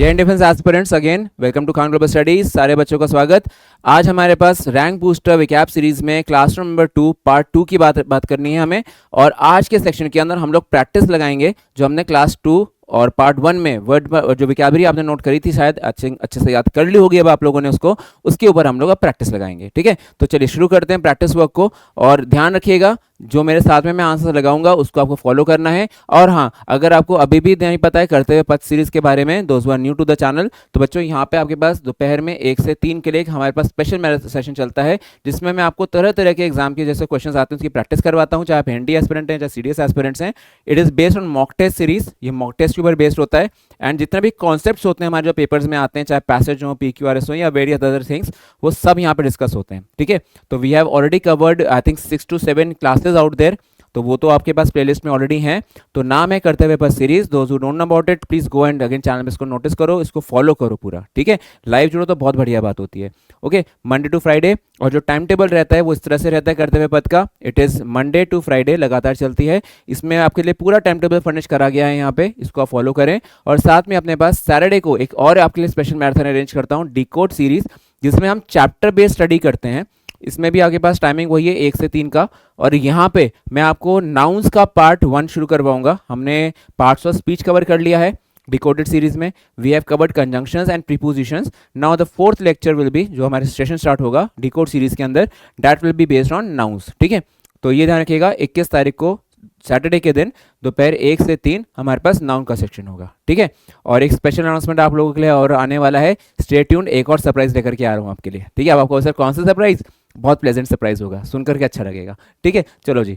जय हिंद defence aspirants again welcome to Khan global studies. सारे बच्चों का स्वागत। आज हमारे पास रैंक बूस्टर विकैप सीरीज में क्लासरूम नंबर 2 पार्ट 2 की बात करनी है हमें। और आज के सेक्शन के अंदर हम लोग प्रैक्टिस लगाएंगे जो हमने क्लास 2 और पार्ट 1 में वर्ड जो विकैबुलरी आपने नोट करी थी, शायद अच्छे से याद कर ली होगी अब आप लोगों ने उसके ऊपर हम लोग अब प्रैक्टिस लगाएंगे। ठीक है, तो चलिए शुरू करते हैं प्रैक्टिस वर्क को। और ध्यान रखिएगा जो मेरे साथ में मैं आंसर लगाऊंगा उसको आपको फॉलो करना है। और हाँ, अगर आपको अभी भी नहीं पता है करते हुए पथ सीरीज के बारे में, दोस्त are new to the channel, तो बच्चों यहाँ पे आपके पास दोपहर में 1 से 3 के लिए हमारे पास स्पेशल सेशन चलता है जिसमें मैं आपको तरह तरह के एग्जाम के जैसे क्वेश्चन आते हैं उसकी प्रैक्टिस करवाता हूँ, चाहे आप हिंदी एस्पिरेंट हैं चाहे सीडीएस एस्पिरेंट्स हैं। It is based on mock test series, ये मॉक टेस्ट के ऊपर बेस्ड होता है। एंड जितने भी कॉन्सेप्ट्स होते हैं हमारे जो पेपर्स में आते हैं, चाहे पैसेज हो, PQRS हो या वेरियस अदर थिंग्स, वो सब यहाँ पे डिस्कस होते हैं। ठीक है, तो we have already covered I think 6 to 7 classes out there, तो वो तो आपके पास प्लेलिस्ट में ऑलरेडी हैं। तो नाम है करते हुए पथ series. Those who don't know about it please go and again channel में इसको नोटिस करो, इसको फॉलो करो पूरा। ठीक है, लाइव जुड़ो तो बहुत बढ़िया बात होती है। ओके, मंडे टू फ्राइडे, और जो टाइम टेबल रहता है वो इस तरह से रहता है करते हुए पथ का। It is Monday to Friday लगातार चलती है। इसमें आपके लिए पूरा टाइम टेबल फर्निश करा गया है यहाँ पे, इसको आप फॉलो करें। और साथ में अपने पास सैटरडे को एक और आपके लिए स्पेशल मैराथन अरेंज करता हूँ, डिकोड सीरीज, जिसमें हम चैप्टर बेस्ड स्टडी करते हैं। इसमें भी आपके पास टाइमिंग वही है 1 से 3 का। और यहाँ पे मैं आपको नाउन्स का पार्ट 1 शुरू करवाऊंगा। हमने पार्ट्स ऑफ स्पीच कवर कर लिया है डिकोडेड सीरीज में। We have covered conjunctions and prepositions. Now the 4th lecture will be, जो हमारे सेशन स्टार्ट होगा डिकोड सीरीज के अंदर, that will be based on nouns. ठीक है, तो ये ध्यान रखिएगा 21 तारीख को सैटरडे के दिन दोपहर 1 से 3 हमारे पास नाउन का सेक्शन होगा। ठीक है, और एक स्पेशल अनाउंसमेंट आप लोगों के लिए और आने वाला है। स्टे ट्यून्ड, एक और सरप्राइज लेकर के आ रहा हूँ आपके लिए। ठीक है, अब आपको सर कौन सा सरप्राइज? बहुत प्लेजेंट सरप्राइज होगा, सुनकर के अच्छा लगेगा। ठीक है, चलो जी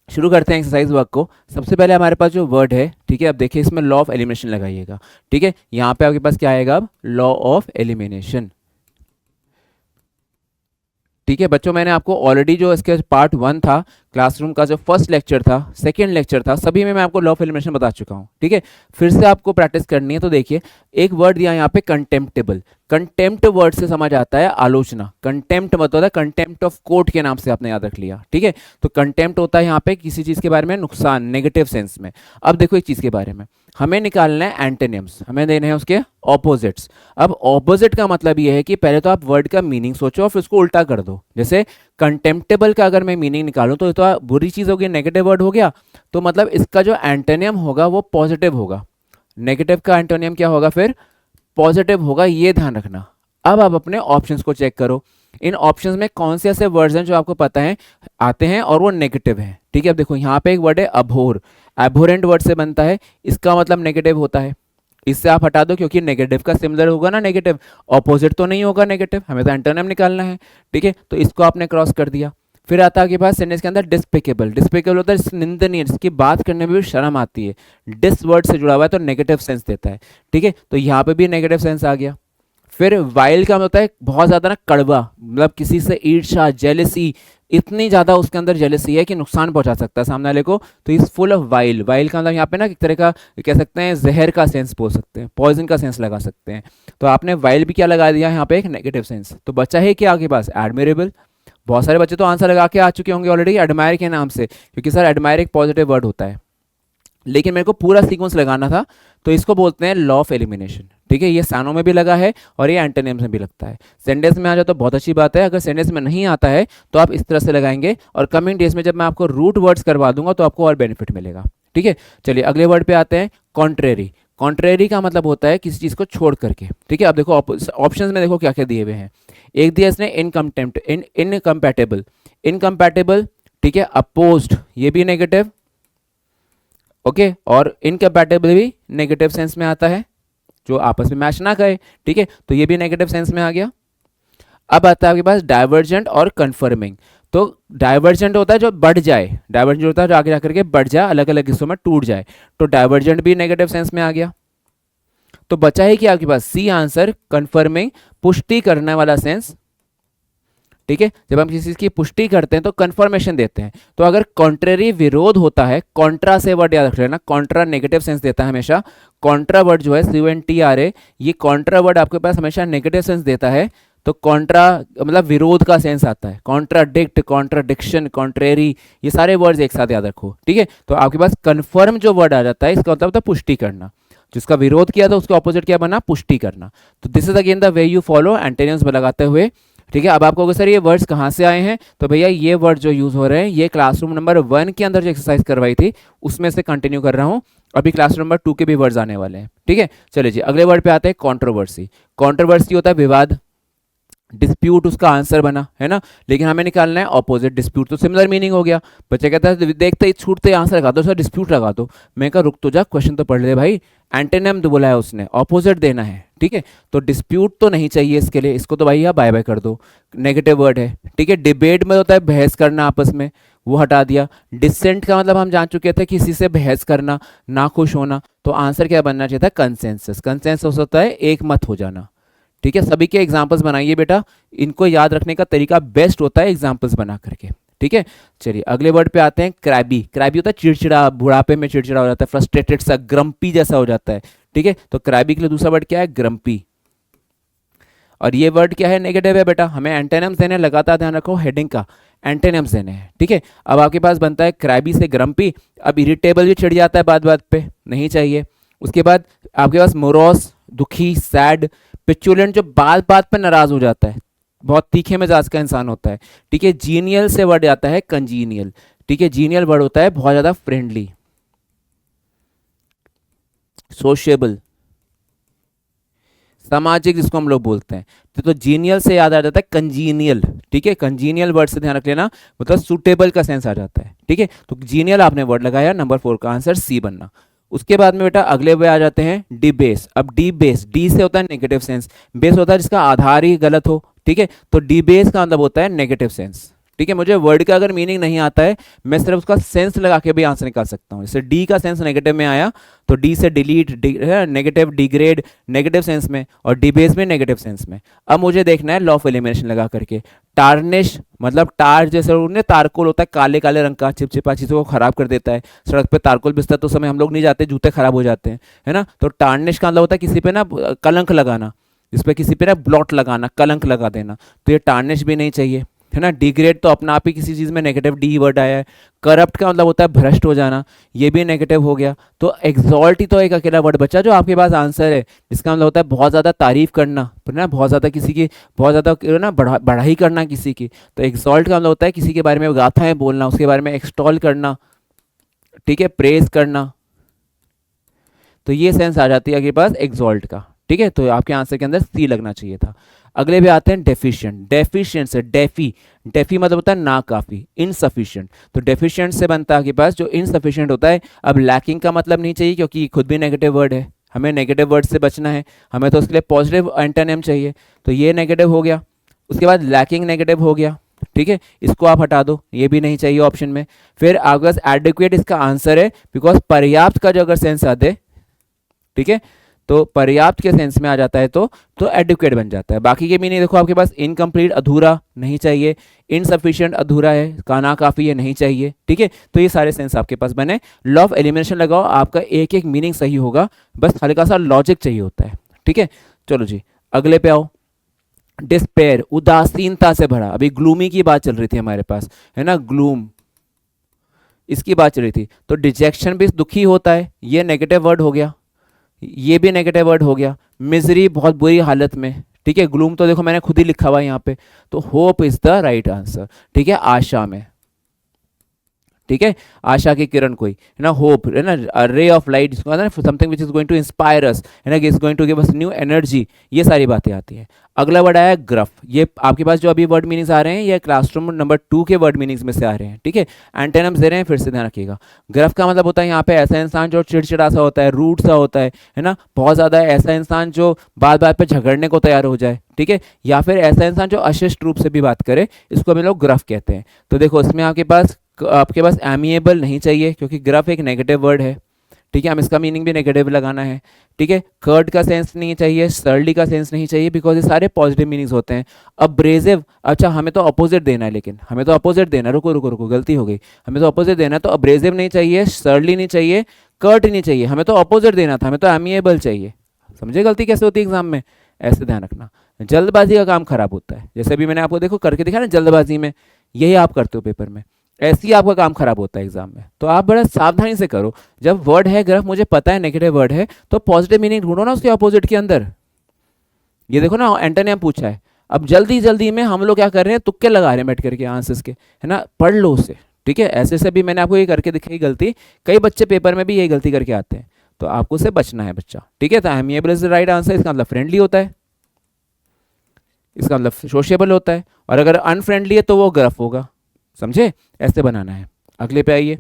शुरू करते हैं एक्सरसाइज वर्क को। सबसे पहले हमारे पास जो वर्ड है, ठीक है, अब देखिए इसमें लॉ ऑफ एलिमिनेशन लगाइएगा। ठीक है, यहाँ पे आपके पास क्या आएगा अब? Law of elimination. ठीक है बच्चों, मैंने आपको ऑलरेडी जो इसके पार्ट 1 था क्लासरूम का, जो फर्स्ट लेक्चर था, सेकंड लेक्चर था, सभी में मैं आपको लॉ ऑफ एलिमिनेशन बता चुका हूँ। ठीक है, फिर से आपको प्रैक्टिस करनी है। तो देखिए एक वर्ड दिया यहाँ पे कंटेम्प्टेबल। कंटेम्प्ट वर्ड से समझ आता है आलोचना। कंटेम्प्ट मतलब होता है कंटेम्प्ट ऑफ कोर्ट के नाम से आपने याद रख लिया। ठीक है, तो कंटेम्प्ट होता है यहाँ पे किसी चीज के बारे में नुकसान, नेगेटिव सेंस में। अब देखो एक चीज के बारे में हमें निकालना है एंटोनिम्स, हमें देने हैं उसके ऑपोजिट्स। अब ऑपोजिट का मतलब ये है कि पहले तो आप वर्ड का मीनिंग सोचो और फिर उसको उल्टा कर दो। जैसे कंटेम्प्टेबल का अगर मैं मीनिंग निकालूं तो ये तो बुरी चीज हो गई, नेगेटिव वर्ड हो गया। तो मतलब इसका जो एंटोनियम होगा वो पॉजिटिव होगा। नेगेटिव का एंटोनियम क्या होगा फिर? पॉजिटिव होगा, ये ध्यान रखना। अब आप अपने ऑप्शंस को चेक करो, इन ऑप्शंस में कौन से ऐसे वर्ड्स हैं जो आपको पता है आते हैं और वो नेगेटिव हैं। ठीक है, अब देखो यहाँ पे एक वर्ड है अभोर। एबोरेंट वर्ड से बनता है, इसका मतलब नेगेटिव होता है। इससे आप हटा दो क्योंकि नेगेटिव का सिमिलर होगा ना नेगेटिव, ऑपोजिट तो नहीं होगा नेगेटिव, हमें तो एंटोनिम निकालना है। ठीक है, तो इसको आपने क्रॉस कर दिया। फिर आता है आपके पास सेंटेंस के अंदर डिस्पिकेबल। डिस्पिकेबल होता है निंदनीय, जिसकी बात करने में भी शर्म आती है। डिस वर्ड से जुड़ा हुआ है तो नेगेटिव सेंस देता है। ठीक है, तो यहाँ पे भी नेगेटिव सेंस आ गया। फिर वाइल का होता है बहुत ज्यादा ना कड़वा, मतलब किसी से ईर्ष्या, जेलसी, इतनी ज्यादा उसके अंदर जेलसी है कि नुकसान पहुंचा सकता है सामने वाले को। तो is full of while. While का मतलब यहाँ पे ना एक तरह का कह सकते हैं जहर का सेंस बोल सकते हैं, पॉइजन का सेंस लगा सकते हैं। तो आपने वाइल भी क्या लगा दिया यहाँ पे? एक नेगेटिव सेंस। तो बचा है क्या आपके पास? एडमिरेबल। बहुत सारे बच्चे तो आंसर लगा के आ चुके होंगे ऑलरेडी एडमायर के नाम से, क्योंकि सर एडमायर एक पॉजिटिव वर्ड होता है। लेकिन मेरे को पूरा सीक्वेंस लगाना था, तो इसको बोलते हैं लॉ ऑफ एलिमिनेशन। ठीक है, ये सानों में भी लगा है और ये एंटोनिम्स में भी लगता है। सेंटेंस में आ जाए तो बहुत अच्छी बात है, अगर सेंटेंस में नहीं आता है तो आप इस तरह से लगाएंगे। और कमिंग डेज में जब मैं आपको रूट वर्ड्स करवा दूंगा तो आपको और बेनिफिट मिलेगा। ठीक है, चलिए अगले वर्ड पे आते हैं, कॉन्ट्रेरी। कॉन्ट्रेरी का मतलब होता है किसी चीज को छोड़ करके। ठीक है, अब देखो ऑप्शंस में देखो क्या क्या दिए हुए हैं। एक दिया इसने इनकम्पैटिबल। इनकम्पैटिबल, ठीक है, अपोज्ड, ये भी नेगेटिव। ओके, और इनकम्पैटिबल भी नेगेटिव सेंस में आता है, जो आपस में मैच ना करे। ठीक है, तो ये भी नेगेटिव सेंस में आ गया। अब आता है आपके पास डाइवर्जेंट और कन्फर्मिंग। तो डाइवर्जेंट होता है जो बढ़ जाए, डाइवर्जेंट होता है जो आगे जाकर के बढ़ जाए, अलग अलग हिस्सों में टूट जाए। तो डाइवर्जेंट भी नेगेटिव सेंस में आ गया। तो बचा है कि आपके पास सी आंसर, कन्फर्मिंग, पुष्टि करने वाला सेंस। ठीक है, जब हम किसी चीज की पुष्टि करते हैं तो कंफर्मेशन देते हैं। तो अगर कॉन्ट्रेरी विरोध होता है, कॉन्ट्रा से वर्ड याद रख लेना, कॉन्ट्रा नेगेटिव सेंस देता है हमेशा। कॉन्ट्रा वर्ड जो है CONTRA, ये कॉन्ट्रा वर्ड आपके पास हमेशा नेगेटिव सेंस देता है। तो कॉन्ट्रा मतलब विरोध का सेंस आता है। कॉन्ट्राडिक्ट, कॉन्ट्राडिक्शन, कॉन्ट्रेरी, ये सारे वर्ड्स एक साथ याद रखो। ठीक है, तो आपके पास कन्फर्म जो वर्ड आ जाता है इसका मतलब होता है पुष्टि करना। जिसका विरोध किया था उसके ऑपोजिट क्या बना, पुष्टि करना। तो this is again the way you follow antonyms लगाते हुए। ठीक है, अब आपको अगर सर ये वर्ड्स कहाँ से आए हैं, तो भैया ये वर्ड जो यूज़ हो रहे हैं ये क्लासरूम नंबर 1 के अंदर जो एक्सरसाइज करवाई थी उसमें से कंटिन्यू कर रहा हूँ। अभी क्लासरूम नंबर 2 के भी वर्ड्स आने वाले हैं। ठीक है, चलिए जी अगले वर्ड पे आते हैं, कंट्रोवर्सी। कंट्रोवर्सी होता है विवाद, डिस्प्यूट उसका आंसर बना है ना, लेकिन हमें निकालना है ऑपोजिट डिस्प्यूट, तो सिमिलर मीनिंग हो गया। बच्चा कहता है देखते ही छूटते आंसर लगा दो, सर डिस्प्यूट लगा दो। मैं कहा रुक तो जा, क्वेश्चन तो पढ़ ले भाई, एंटेनिम तो बोला है उसने, ऑपोजिट देना है। ठीक है, तो डिस्प्यूट तो नहीं चाहिए इसके लिए, इसको तो भाई आप बाय बाय कर दो, नेगेटिव वर्ड है। ठीक है, डिबेट में होता है बहस करना आपस में, वो हटा दिया। डिसेंट का मतलब हम जान चुके थे किसी से बहस करना, नाखुश होना, तो आंसर क्या बनना चाहिए था, कंसेंसस। कंसेंसस होता है एक मत हो जाना। ठीक है, सभी के एग्जाम्पल्स बनाइए बेटा, इनको याद रखने का तरीका बेस्ट होता है एग्जाम्पल्स बना करके। ठीक है, चलिए अगले वर्ड पे आते हैं, क्रैबी। क्रैबी होता है चिड़चिड़ा, बुढ़ापे में चिड़चिड़ा हो जाता है, फ्रस्ट्रेटेड सा, ग्रम्पी जैसा हो जाता है। ठीक है, तो क्रैबी के लिए दूसरा वर्ड क्या है, ग्रम्पी। और ये वर्ड क्या है, नेगेटिव है बेटा, हमें एंटेनिम्स देने, लगातार ध्यान रखो हेडिंग का, एंटेनिम्स देने हैं। ठीक है, अब आपके पास बनता है क्रैबी से ग्रम्पी। अब इरिटेबल भी चिढ़ जाता है बात बात पे, नहीं चाहिए। उसके बाद आपके पास मोरॉस, दुखी, सैड, पिचुलेंट जो बात बात पे नाराज हो जाता है, बहुत तीखे मिजाज का इंसान होता है। ठीक है, जीनियल से वर्ड आता है कंजीनियल। ठीक है, जीनियल वर्ड होता है बहुत ज्यादा फ्रेंडली, सोशेबल, सामाजिक जिसको हम लोग बोलते हैं। तो जीनियल से याद आ जाता है कंजीनियल। ठीक है, कंजीनियल वर्ड से ध्यान रख लेना, मतलब सूटेबल का सेंस आ जाता है। ठीक है, तो जीनियल आपने वर्ड लगाया, नंबर 4 का आंसर सी बनना। उसके बाद में बेटा अगले वे आ जाते हैं, डिबेस। अब डिबेस, डी से होता है नेगेटिव सेंस, बेस होता है जिसका आधार ही गलत हो। ठीक है, तो डिबेस का मतलब होता है नेगेटिव सेंस। ठीक है, मुझे वर्ड का अगर मीनिंग नहीं आता है, मैं सिर्फ उसका सेंस लगा के भी आंसर निकाल सकता हूँ। जैसे डी का सेंस नेगेटिव में आया, तो डी से delete, negative, degrade negative sense में, और डिबेस में नेगेटिव सेंस में। अब मुझे देखना है लॉ ऑफ एलिमिनेशन लगा करके। टार्निश मतलब टार जैसे उन्हें तारकोल होता है काले काले रंग का, चिपचिपा चीज़ों को खराब कर देता है। सड़क पे तारकोल बिस्तर तो समय हम लोग नहीं जाते, जूते खराब हो जाते हैं, है ना। तो टार्निश का मतलब होता है किसी पे ना कलंक लगाना, इस पर किसी पे ना ब्लॉट लगाना, कलंक लगा देना, तो ये टार्निश भी नहीं चाहिए, है ना। डिग्रेड तो अपना आप ही किसी चीज़ में नेगेटिव डी वर्ड आया है। करप्ट का मतलब होता है भ्रष्ट हो जाना, ये भी नेगेटिव हो गया। तो एग्जॉल्ट ही तो एक अकेला वर्ड बचा जो आपके पास आंसर है, जिसका मतलब होता है बहुत ज़्यादा तारीफ करना, ना बहुत ज़्यादा किसी की, बहुत ज़्यादा ना बढ़ाई करना किसी की। तो एग्जॉल्ट का मतलब होता है किसी के बारे में गाथाएं बोलना, उसके बारे में एक्सटॉल करना, ठीक है, प्रेज करना। तो ये सेंस आ जाती है आपके पास एग्जॉल्ट का। ठीक है, तो आपके आंसर के अंदर सी लगना चाहिए था। अगले भी आते हैं डेफिशिएंट। डेफिशिएंट से डेफी, डेफी मतलब होता है ना काफ़ी, इनसफिशिएंट। तो डेफिशिएंट से बनता है आपके पास जो इनसफिशिएंट होता है। अब लैकिंग का मतलब नहीं चाहिए क्योंकि खुद भी नेगेटिव वर्ड है, हमें नेगेटिव वर्ड से बचना है, हमें तो उसके लिए पॉजिटिव एंटोनिम चाहिए, तो ये नेगेटिव हो गया। उसके बाद लैकिंग नेगेटिव हो गया। ठीक है, इसको आप हटा दो, ये भी नहीं चाहिए ऑप्शन में। फिर आपके पास एडिक्वेट इसका आंसर है, बिकॉज पर्याप्त का जो अगर सेंस आते, ठीक है, तो पर्याप्त के सेंस में आ जाता है तो एडिक्वेट बन जाता है। बाकी के मीनिंग देखो आपके पास, इनकम्प्लीट अधूरा नहीं चाहिए, इनसफिशिएंट अधूरा है, काना काफ़ी है नहीं चाहिए। ठीक है, तो ये सारे सेंस आपके पास बने। लॉ ऑफ एलिमिनेशन लगाओ, आपका एक एक मीनिंग सही होगा, बस हल्का सा लॉजिक चाहिए होता है। ठीक है, चलो जी अगले पे आओ। डिस्पेयर, उदासीनता से भरा। अभी ग्लूमी की बात चल रही थी हमारे पास, है ना, ग्लूम इसकी बात चल रही थी। तो डिजेक्शन भी दुखी होता है, ये नेगेटिव वर्ड हो गया, ये भी नेगेटिव वर्ड हो गया। मिजरी बहुत बुरी हालत में, ठीक है। ग्लूम तो देखो मैंने खुद ही लिखा हुआ है यहाँ पे, तो hope is the right answer. ठीक है, आशा में, ठीक है, आशा की किरण कोई, है ना, होप, है ना, रे ऑफ लाइट जिसको कहते हैं, something which is going to inspire us, है ना, is going to give us new energy, ये सारी बातें आती हैं। अगला वर्ड आया ग्रफ। ये आपके पास जो अभी वर्ड मीनिंग्स आ रहे हैं, ये क्लासरूम नंबर 2 के वर्ड मीनिंग्स में से आ रहे हैं। ठीक है, एंटेनिम्स दे रहे हैं, फिर से ध्यान रखिएगा। ग्रफ का मतलब होता है यहाँ पे ऐसा इंसान जो चिड़चिड़ा सा होता है, रूड सा होता है ना, बहुत ज़्यादा ऐसा इंसान जो बात बात पे झगड़ने को तैयार हो जाए, ठीक है, या फिर ऐसा इंसान जो अशिष्ट रूप से भी बात करे, इसको हम लोग ग्रफ कहते हैं। तो देखो इसमें आपके पास एमिएबल नहीं चाहिए क्योंकि ग्रफ एक नेगेटिव वर्ड है। ठीक है, हम इसका मीनिंग भी नेगेटिव लगाना है। ठीक है, कर्ड का सेंस नहीं चाहिए, सर्ली का सेंस नहीं चाहिए, बिकॉज ये सारे पॉजिटिव मीनिंग्स होते हैं। अब्रेजिव, अच्छा हमें तो अपोजिट देना है, लेकिन हमें तो अपोजिट देना है, रुको रुको रुको गलती हो गई, हमें तो अपोजिट देना है। तो अब्रेजिव नहीं चाहिए, सर्ली नहीं चाहिए, कर्ट नहीं चाहिए, हमें तो अपोजिट देना था, हमें तो एमिएबल चाहिए। समझे गलती कैसे होती है एग्जाम में, ऐसे ध्यान रखना। जल्दबाजी का काम खराब होता है, जैसे अभी मैंने आपको देखो करके दिखा ना, जल्दबाजी में यही आप करते हो पेपर में, ऐसे ही आपका काम खराब होता है एग्जाम में। तो आप बड़ा सावधानी से करो। जब वर्ड है ग्रफ मुझे पता है नेगेटिव वर्ड है, तो पॉजिटिव मीनिंग ढूंढो ना उसके अपोजिट के अंदर। ये देखो ना एंटोनियम पूछा है, अब जल्दी जल्दी में हम लोग क्या कर रहे हैं, तुक्के लगा रहे हैं बैठ करके आंसर्स के, है ना, पढ़ लो उसे। ठीक है, ऐसे से भी मैंने आपको ये करके दिखाई गलती, कई बच्चे पेपर में भी यही गलती करके आते हैं, तो आपको उससे बचना है बच्चा। ठीक है, तो amiable is the right answer, इसका मतलब फ्रेंडली होता है, इसका मतलब सोशिएबल होता है, और अगर अनफ्रेंडली है तो वो ग्रफ होगा। समझे, ऐसे बनाना है। अगले पे आइए।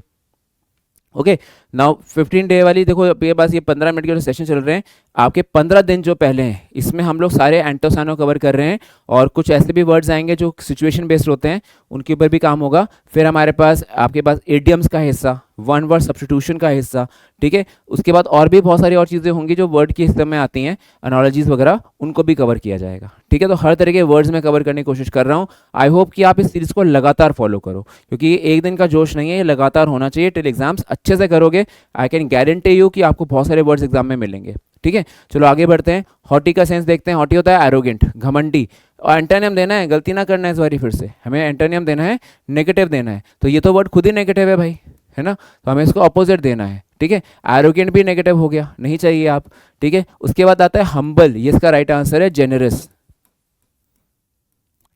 ओके, नाउ 15 डे वाली देखो, आपके पास ये 15 मिनट के जो सेशन चल रहे हैं, आपके 15 दिन जो पहले हैं इसमें हम लोग सारे एंटोसाइनो कवर कर रहे हैं, और कुछ ऐसे भी वर्ड्स आएंगे जो सिचुएशन बेस्ड होते हैं, उनके ऊपर भी काम होगा। फिर हमारे पास आपके पास एडियम्स का हिस्सा, वन वर्ड सब्स्टिट्यूशन का हिस्सा। ठीक है, उसके बाद और भी बहुत सारी और चीज़ें होंगी जो वर्ड के हिस्से में आती हैं, एनालॉजीज वगैरह, उनको भी कवर किया जाएगा। ठीक है, तो हर तरह के वर्ड्स में कवर करने की कोशिश कर रहा हूँ। आई होप कि आप इस सीरीज़ को लगातार फॉलो करो, क्योंकि ये एक दिन का जोश नहीं है, ये लगातार होना चाहिए। टिल एग्जाम्स अच्छे से करोगे, आई कैन गारंटी यू कि आपको बहुत सारे वर्ड्स एग्जाम में मिलेंगे। ठीक है, चलो आगे बढ़ते हैं। हॉटी का सेंस देखते हैं। हॉटी होता है एरोगेंट, घमंडी, और एंटोनियम देना है, गलती ना करना है इस बारी, फिर से हमें एंटोनियम देना है, नेगेटिव देना है। तो ये तो वर्ड खुद ही नेगेटिव है भाई, है ना, तो हमें इसको अपोजिट देना है। ठीक है, एरोगेंट भी नेगेटिव हो गया, नहीं चाहिए आप। ठीक है, उसके बाद आता है हम्बल, ये इसका राइट आंसर है। जेनरस,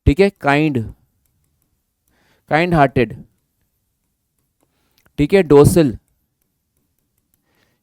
ठीक है, काइंड, काइंड हार्टेड, ठीक है, डोसिल,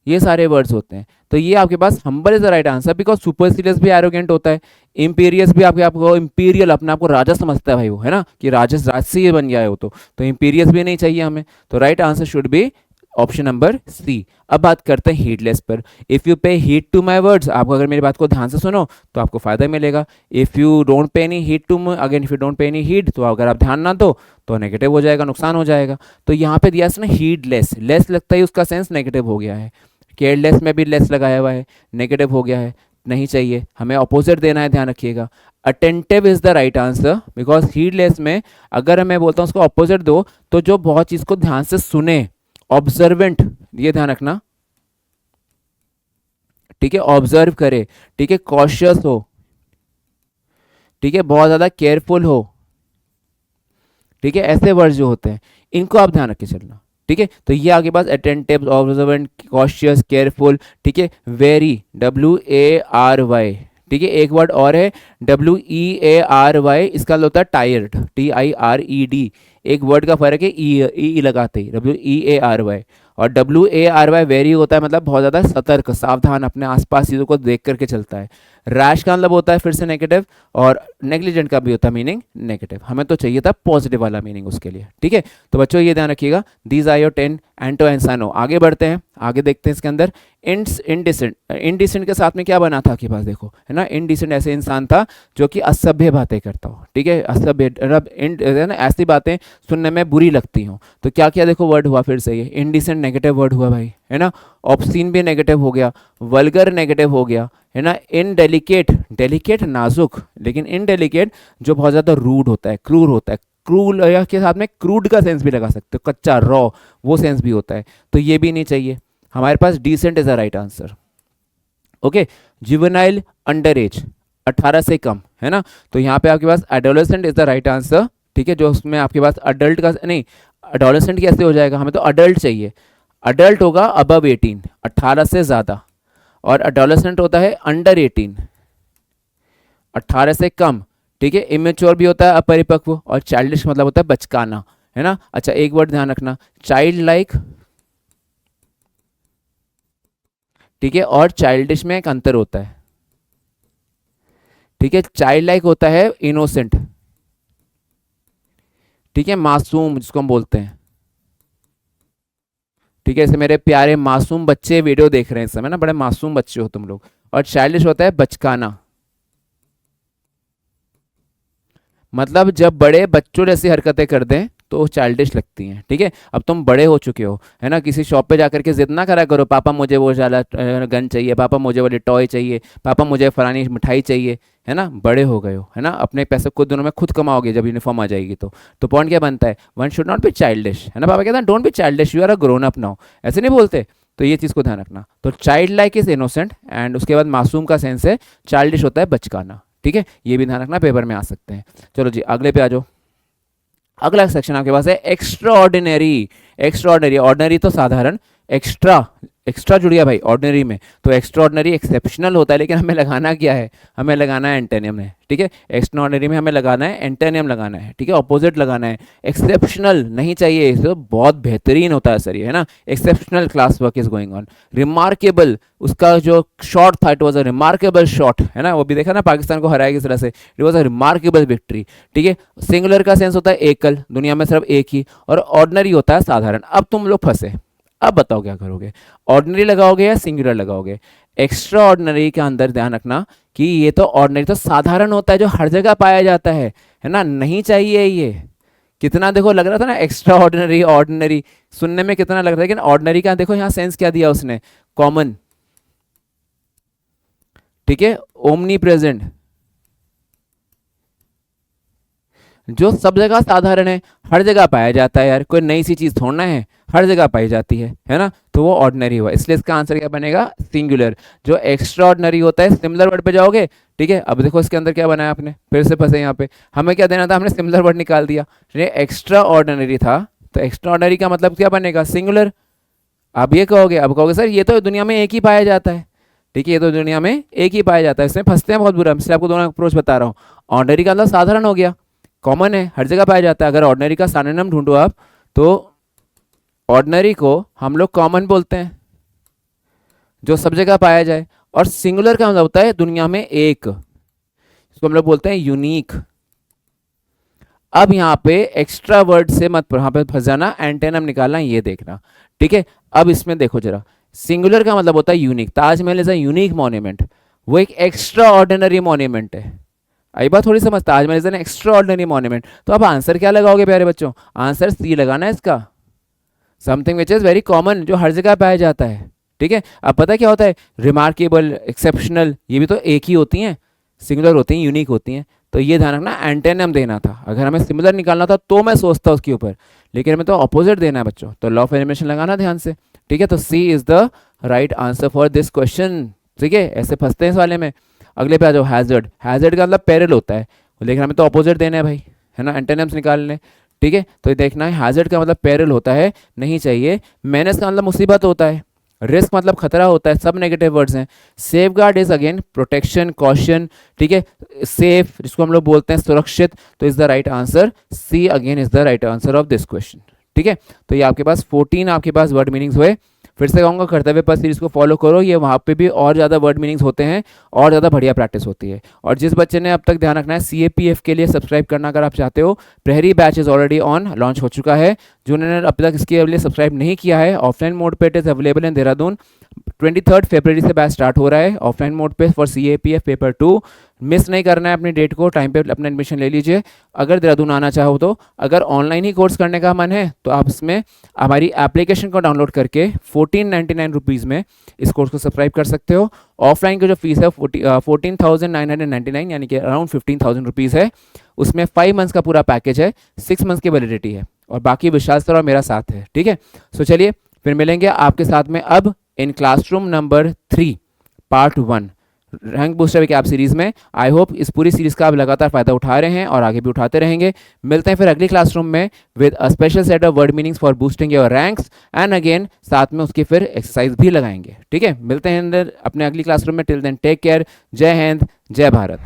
ये सारे वर्ड्स होते हैं। तो ये आपके पास humble is the right answer, because supercilious भी एरोगेंट होता है, इंपीरियस भी आपको इंपीरियल, अपने आपको राजा समझता है भाई वो, है ना, कि राजस राजसी बन गया है वो, तो इंपीरियस भी नहीं चाहिए हमें। तो right answer should be option number C. अब बात करते हैं हीडलेस पर। If you pay heed to my words, आपको अगर मेरी बात को ध्यान से सुनो तो आपको फायदा मिलेगा। If you don't pay any heed to, again if you don't pay any heed, तो अगर आप ध्यान ना दो तो नेगेटिव हो जाएगा, नुकसान हो जाएगा। तो यहाँ पे दिया ना हीडलेस, लेस लगता है, उसका सेंस नेगेटिव हो गया है। केयरलेस में भी लेस लगाया हुआ है, नेगेटिव हो गया है, नहीं चाहिए, हमें अपोजिट देना है, ध्यान रखिएगा। Attentive is the right answer, because heedless में अगर मैं बोलता हूँ उसको अपोजिट दो, तो जो बहुत चीज को ध्यान से सुने, ऑब्जर्वेंट, ये ध्यान रखना। ठीक है, ऑब्जर्व करे, ठीक है, कॉशियस हो, ठीक है, बहुत ज्यादा केयरफुल हो। ठीक है, ऐसे वर्ड्स जो होते हैं इनको आप ध्यान रख के चलना। ठीक है, तो ये आपके पास अटेंटिव, ऑब्जर्वेंट, कॉशियस, केयरफुल। ठीक है, वेरी, WARY। ठीक है, एक वर्ड और है WEARY, इसका होता है टायर्ड, TIRED। एक वर्ड का फर्क है, ई लगाते ही, WEARY, और WARY वेरी होता है मतलब बहुत ज़्यादा सतर्क, सावधान, अपने आसपास चीज़ों को देख करके चलता है। रैश का मतलब होता है फिर से नेगेटिव, और नेग्लिजेंट का भी होता है मीनिंग नेगेटिव। हमें तो चाहिए था पॉजिटिव वाला मीनिंग उसके लिए। ठीक है, तो बच्चों ये ध्यान रखिएगा। These are your 10 anto and syno. आगे बढ़ते हैं, आगे देखते हैं इसके अंदर। इनडिसेंट, इनडिसेंट के साथ में क्या बना था आपके पास, देखो, है ना, इनडिसेंट ऐसे इंसान था जो कि असभ्य बातें करता हो। ठीक है, असभ्य, है ना, ऐसी बातें सुनने में बुरी लगती हो। तो क्या क्या देखो वर्ड हुआ फिर से, ये इनडिसेंट नेगेटिव वर्ड हुआ भाई, है ना। ऑब्सीन भी नेगेटिव हो गया, वल्गर नेगेटिव हो गया, है ना। इनडेलिकेट, डेलिकेट नाजुक, लेकिन इनडेलिकेट जो बहुत ज़्यादा रूड होता है, क्रूर होता है। क्रूल या के साथ में क्रूड का सेंस भी लगा सकते हो, कच्चा, रॉ, वो सेंस भी होता है, तो ये भी नहीं चाहिए। हमारे पास decent is the right answer. Okay, juvenile, under age, 18 से कम, है ना। तो यहाँ पे आपके पास adolescent is the right answer. ठीक है, जो उसमें आपके पास अडल्ट का नहीं, एडोलेसेंट कैसे हो जाएगा, हमें तो अडल्ट चाहिए। अडल्ट होगा अबव 18, 18 से ज़्यादा, और एडोलेसेंट होता है अंडर 18, 18 से कम। ठीक है, इमेच्योर भी होता है अपरिपक्व, और चाइल्डिश मतलब होता है बचकाना, है ना। अच्छा, एक वर्ड ध्यान रखना, चाइल्ड लाइक। ठीक है, और चाइल्डिश में एक अंतर होता है। ठीक है, चाइल्ड लाइक होता है इनोसेंट, ठीक है, मासूम जिसको हम बोलते हैं। ठीक है, ऐसे मेरे प्यारे मासूम बच्चे वीडियो देख रहे हैं इस समय ना, बड़े मासूम बच्चे हो तुम लोग। और चाइल्डिश होता है बचकाना, मतलब जब बड़े बच्चों जैसी हरकतें कर दें तो चाइल्डिश लगती हैं। ठीक है, अब तुम बड़े हो चुके हो, है ना, किसी शॉप पे जाकर के जिद ना करा करो, पापा मुझे वो वाला गन चाहिए, पापा मुझे वाली टॉय चाहिए, पापा मुझे फलानी मिठाई चाहिए, है ना। बड़े हो गए हो, है ना, अपने पैसे खुद दोनों में खुद कमाओगे जब यूनिफॉर्म आ जाएगी तो पॉइंट क्या बनता है, one should not be childish, है ना। पापा कहते हैं don't be childish, you are a grown up now, ऐसे नहीं बोलते। तो ये चीज़ को ध्यान रखना। तो child like is innocent, and उसके बाद मासूम का सेंस है, चाइल्डिश होता है बचकाना। ठीक है, ये भी ध्यान रखना, पेपर में आ सकते हैं। चलो जी, अगले पे आ जाओ। अगला सेक्शन आपके पास है extra ordinary. Extra ordinary, ordinary तो साधारण, एक्स्ट्रा, एक्स्ट्रा जुड़ गया भाई ऑर्डिनरी में, तो एक्स्ट्रा ऑर्डिनरी एक्सेप्शनल होता है, लेकिन हमें लगाना क्या है, हमें लगाना है एंटेनियम है, ठीक है। एक्स्ट्रा ऑर्डिनरी में हमें लगाना है एंटेनियम लगाना है, ठीक है, ऑपोजिट लगाना है। एक्सेप्शनल नहीं चाहिए, इसे तो बहुत बेहतरीन होता है सर ये, है ना। Exceptional class work is going on. Remarkable, उसका जो शॉट था, it was a remarkable shot, है ना, वो भी देखा ना पाकिस्तान को हराया किस तरह से, it was a remarkable victory, ठीक है। सिंगुलर का सेंस होता है एकल, दुनिया में सिर्फ एक ही, और ऑर्डिनरी होता है साधारण। अब तुम लोग फंसे, अब बताओ क्या करोगे, ऑर्डिनरी लगाओगे या सिंगुलर लगाओगे। एक्स्ट्रा ऑर्डिनरी के अंदर ध्यान रखना कि ये तो ऑर्डिनरी तो साधारण होता है जो हर जगह पाया जाता है ना, नहीं चाहिए ये। कितना देखो लग रहा था ना एक्स्ट्रा ऑर्डिनरी, ऑर्डिनरी सुनने में कितना लग रहा है, लेकिन ऑर्डिनरी का देखो यहाँ सेंस क्या दिया उसने, कॉमन, ठीक है, ओमनी प्रेजेंट, जो सब जगह साधारण है, हर जगह पाया जाता है यार, कोई नई सी चीज थोड़ना है, हर जगह पाई जाती है ना, तो वो ऑर्डिनरी हुआ। इसलिए इसका आंसर क्या बनेगा, सिंगुलर। जो एक्स्ट्रा ऑर्डिनरी होता है, सिमिलर वर्ड पे जाओगे, ठीक है। अब देखो इसके अंदर क्या बनाया आपने, फिर से फंसे यहाँ पे, हमें क्या देना था, हमने सिमिलर वर्ड निकाल दिया, ये एक्स्ट्रा ऑर्डिनरी था, तो एक्स्ट्रा ऑर्डिनरी का मतलब क्या बनेगा, सिंगुलर। अब ये कहोगे, अब कहोगे सर ये तो दुनिया में एक ही पाया जाता है, ठीक है, ये तो दुनिया में एक ही पाया जाता है, इसमें फंसते हैं बहुत बुरा, इसलिए आपको दोनों अप्रोच बता रहा हूँ। ऑर्डिनरी का मतलब साधारण हो गया, कॉमन है, हर जगह पाया जाता है। अगर ऑर्डिनरी का सिनोनिम ढूंढो आप, तो ऑर्डिनरी को हम लोग कॉमन बोलते हैं, जो सब जगह पाया जाए। और सिंगुलर का मतलब होता है दुनिया में एक, इसको हम लोग बोलते हैं यूनिक। अब यहाँ पे एक्स्ट्रा वर्ड से मत यहाँ पे फंस जाना, एंटेनम निकालना, ये देखना, ठीक है। अब इसमें देखो जरा, सिंगुलर का मतलब होता है unique, Taj Mahal is a unique monument, वो एक एक्स्ट्रा ऑर्डिनरी मॉन्यूमेंट है। आई बात थोड़ी समझ, Taj Mahal is an extra ordinary monument. तो अब आंसर क्या लगाओगे प्यारे बच्चों, आंसर सी लगाना है इसका, something which is very common, जो हर जगह पाया जाता है, ठीक है। अब पता क्या होता है, रिमार्केबल, एक्सेप्शनल, ये भी तो एक ही होती हैं, सिंगुलर होती हैं, यूनिक होती हैं। तो ये ध्यान रखना, एंटेनम देना था, अगर हमें सिमिलर निकालना था तो मैं सोचता उसके ऊपर, लेकिन हमें तो अपोजिट देना है बच्चों, तो लॉ ऑफ एनिमेशन लगाना ध्यान से, ठीक है। तो C is the right answer for this question, ठीक है। ऐसे फंसते हैं इस वाले में। अगले पे आ जाओ, हैजर्ड। हैजर्ड का मतलब पेरिल होता है, लेकिन हमें तो अपोजिट देना है भाई, है ना, एंटेनम्स निकालने, ठीक है। तो ये देखना है, हैजर्ड का मतलब पेरिल होता है, नहीं चाहिए। मेनेस का मतलब मुसीबत होता है, रिस्क मतलब खतरा होता है, सब नेगेटिव वर्ड्स हैं। Safe guard is again protection, caution, ठीक है। सेफ जिसको हम लोग बोलते हैं सुरक्षित, तो is the right answer, C again is the right answer of this question, ठीक है। तो ये आपके पास 14 आपके पास वर्ड मीनिंग्स हुए। फिर से कहूँगा कर्तव्य पथ सीरीज को फॉलो करो, ये वहाँ पे भी और ज़्यादा वर्ड मीनिंग्स होते हैं और ज़्यादा बढ़िया प्रैक्टिस होती है। और जिस बच्चे ने अब तक ध्यान रखना है, CAPF के लिए सब्सक्राइब करना अगर आप चाहते हो, प्रहरी batch is already on, launch हो चुका है। जिन्होंने अब तक इसके लिए सब्सक्राइब नहीं किया है, ऑफलाइन मोड पे it is available in Dehradun. 23 फरवरी से बैच स्टार्ट हो रहा है ऑफलाइन मोड पे फॉर CAPF पेपर 2। मिस नहीं करना है अपनी डेट को, टाइम पे अपना एडमिशन ले लीजिए अगर देहरादून आना चाहो तो। अगर ऑनलाइन ही कोर्स करने का मन है तो आप इसमें हमारी एप्लीकेशन को डाउनलोड करके 1499 रुपीज़ में इस कोर्स को सब्सक्राइब कर सकते हो। ऑफलाइन की जो फीस है 14,999 यानी कि अराउंड 15,000 रुपीज़ है। उसमें 5 मंथ्स का पूरा पैकेज है, 6 मंथ्स की वैलिडिटी है, और बाकी विशाल सर और मेरा साथ है, ठीक है। सो चलिए फिर मिलेंगे आपके साथ में अब इन classroom number 3 part 1 rank booster week app series में। आई होप इस पूरी सीरीज का आप लगातार फायदा उठा रहे हैं और आगे भी उठाते रहेंगे। मिलते हैं फिर अगली क्लासरूम में with a special set of word meanings for boosting your ranks and again साथ में उसकी फिर एक्सरसाइज भी लगाएंगे, ठीक है। मिलते हैं अंदर अपने अगली क्लासरूम में। टिल देन टेक केयर, जय हिंद, जय भारत।